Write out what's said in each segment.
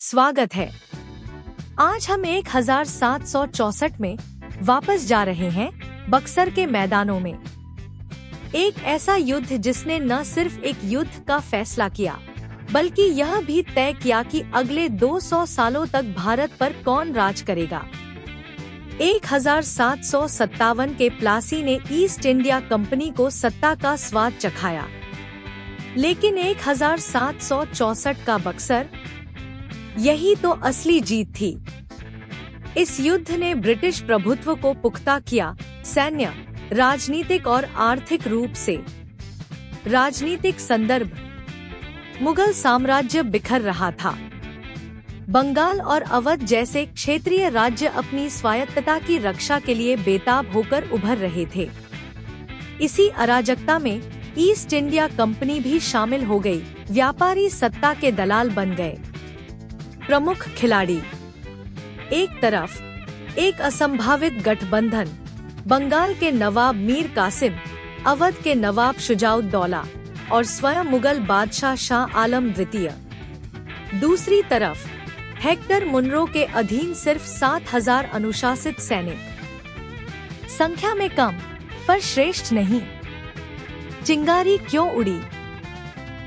स्वागत है। आज हम 1764 में वापस जा रहे हैं बक्सर के मैदानों में। एक ऐसा युद्ध जिसने न सिर्फ एक युद्ध का फैसला किया बल्कि यह भी तय किया कि अगले 200 सालों तक भारत पर कौन राज करेगा। 1757 के प्लासी ने ईस्ट इंडिया कंपनी को सत्ता का स्वाद चखाया, लेकिन 1764 का बक्सर, यही तो असली जीत थी। इस युद्ध ने ब्रिटिश प्रभुत्व को पुख्ता किया, सैन्य, राजनीतिक और आर्थिक रूप से। राजनीतिक संदर्भ: मुगल साम्राज्य बिखर रहा था। बंगाल और अवध जैसे क्षेत्रीय राज्य अपनी स्वायत्तता की रक्षा के लिए बेताब होकर उभर रहे थे। इसी अराजकता में ईस्ट इंडिया कंपनी भी शामिल हो गई, व्यापारी सत्ता के दलाल बन गए। प्रमुख खिलाड़ी: एक तरफ एक असंभावित गठबंधन, बंगाल के नवाब मीर कासिम, अवध के नवाब शुजाउद्दौला और स्वयं मुगल बादशाह शाह आलम द्वितीय। दूसरी तरफ हेक्टर मुनरो के अधीन सिर्फ 7,000 अनुशासित सैनिक, संख्या में कम पर श्रेष्ठ नहीं। चिंगारी क्यों उड़ी?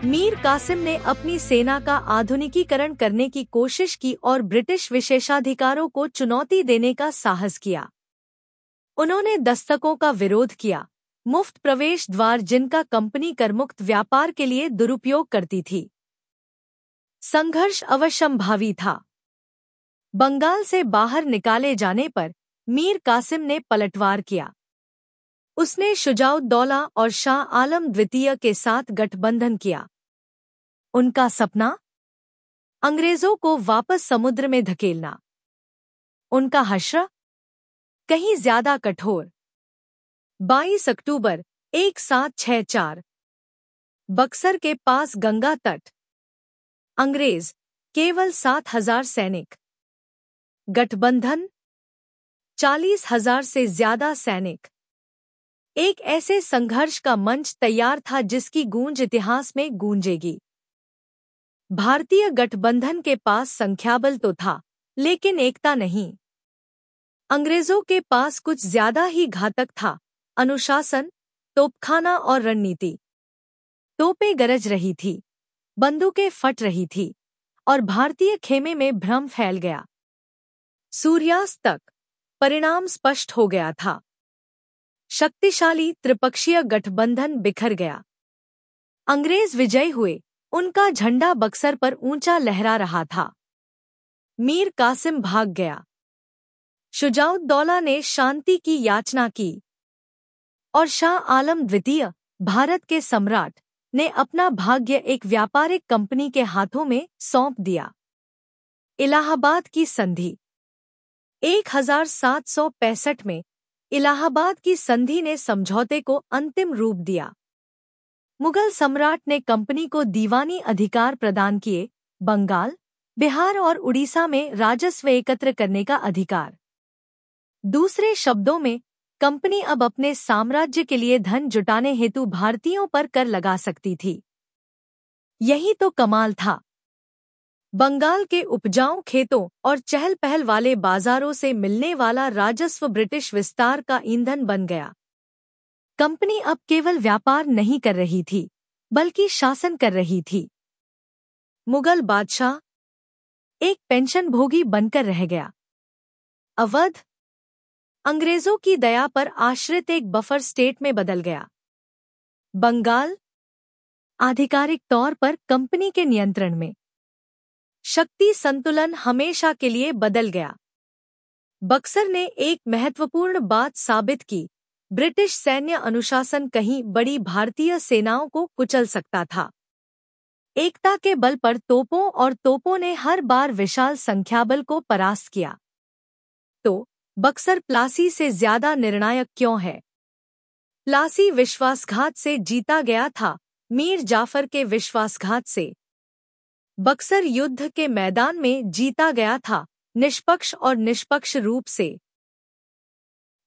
मीर कासिम ने अपनी सेना का आधुनिकीकरण करने की कोशिश की और ब्रिटिश विशेषाधिकारों को चुनौती देने का साहस किया। उन्होंने दस्तकों का विरोध किया, मुफ्त प्रवेश द्वार जिनका कंपनी करमुक्त व्यापार के लिए दुरुपयोग करती थी। संघर्ष अवश्यंभावी था। बंगाल से बाहर निकाले जाने पर मीर कासिम ने पलटवार किया। उसने शुजाउद्दौला और शाह आलम द्वितीय के साथ गठबंधन किया। उनका सपना? अंग्रेजों को वापस समुद्र में धकेलना। उनका हश्र? कहीं ज्यादा कठोर। 22 अक्टूबर 1764, बक्सर के पास गंगा तट। अंग्रेज केवल 7,000 सैनिक, गठबंधन 40,000 से ज्यादा सैनिक। एक ऐसे संघर्ष का मंच तैयार था जिसकी गूंज इतिहास में गूंजेगी। भारतीय गठबंधन के पास संख्याबल तो था, लेकिन एकता नहीं। अंग्रेजों के पास कुछ ज्यादा ही घातक था: अनुशासन, तोपखाना और रणनीति। तोपें गरज रही थी, बंदूकें फट रही थी और भारतीय खेमे में भ्रम फैल गया। सूर्यास्त तक परिणाम स्पष्ट हो गया था। शक्तिशाली त्रिपक्षीय गठबंधन बिखर गया। अंग्रेज विजयी हुए, उनका झंडा बक्सर पर ऊंचा लहरा रहा था। मीर कासिम भाग गया। शुजाउद्दौला ने शांति की याचना की और शाह आलम द्वितीय, भारत के सम्राट, ने अपना भाग्य एक व्यापारिक कंपनी के हाथों में सौंप दिया। इलाहाबाद की संधि। 1765 में इलाहाबाद की संधि ने समझौते को अंतिम रूप दिया। मुगल सम्राट ने कंपनी को दीवानी अधिकार प्रदान किए, बंगाल, बिहार और उड़ीसा में राजस्व एकत्र करने का अधिकार। दूसरे शब्दों में, कंपनी अब अपने साम्राज्य के लिए धन जुटाने हेतु भारतीयों पर कर लगा सकती थी। यही तो कमाल था। बंगाल के उपजाऊ खेतों और चहल पहल वाले बाजारों से मिलने वाला राजस्व ब्रिटिश विस्तार का ईंधन बन गया। कंपनी अब केवल व्यापार नहीं कर रही थी, बल्कि शासन कर रही थी। मुगल बादशाह एक पेंशनभोगी बनकर रह गया। अवध अंग्रेजों की दया पर आश्रित एक बफर स्टेट में बदल गया। बंगाल आधिकारिक तौर पर कंपनी के नियंत्रण में। शक्ति संतुलन हमेशा के लिए बदल गया। बक्सर ने एक महत्वपूर्ण बात साबित की: ब्रिटिश सैन्य अनुशासन कहीं बड़ी भारतीय सेनाओं को कुचल सकता था। एकता के बल पर तोपों ने हर बार विशाल संख्याबल को परास्त किया। तो बक्सर प्लासी से ज्यादा निर्णायक क्यों है? प्लासी विश्वासघात से जीता गया था, मीर जाफर के विश्वासघात से। बक्सर युद्ध के मैदान में जीता गया था, निष्पक्ष रूप से।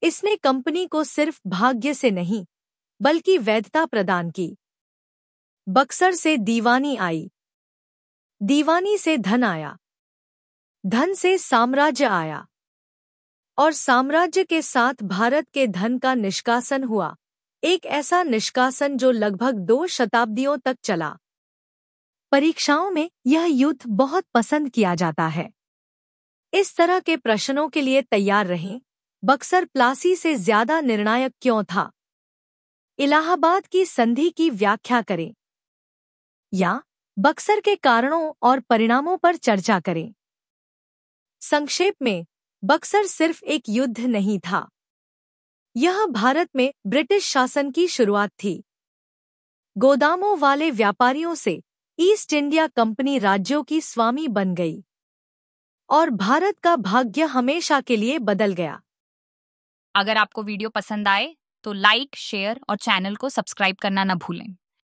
इसने कंपनी को सिर्फ भाग्य से नहीं, बल्कि वैधता प्रदान की। बक्सर से दीवानी आई, दीवानी से धन आया। धन से साम्राज्य आया और साम्राज्य के साथ भारत के धन का निष्कासन हुआ, एक ऐसा निष्कासन जो लगभग 2 शताब्दियों तक चला। परीक्षाओं में यह युद्ध बहुत पसंद किया जाता है। इस तरह के प्रश्नों के लिए तैयार रहें। बक्सर प्लासी से ज्यादा निर्णायक क्यों था? इलाहाबाद की संधि की व्याख्या करें या बक्सर के कारणों और परिणामों पर चर्चा करें। संक्षेप में, बक्सर सिर्फ एक युद्ध नहीं था। यह भारत में ब्रिटिश शासन की शुरुआत थी। गोदामों वाले व्यापारियों से ईस्ट इंडिया कंपनी राज्यों की स्वामी बन गई और भारत का भाग्य हमेशा के लिए बदल गया। अगर आपको वीडियो पसंद आए तो लाइक, शेयर और चैनल को सब्सक्राइब करना न भूलें।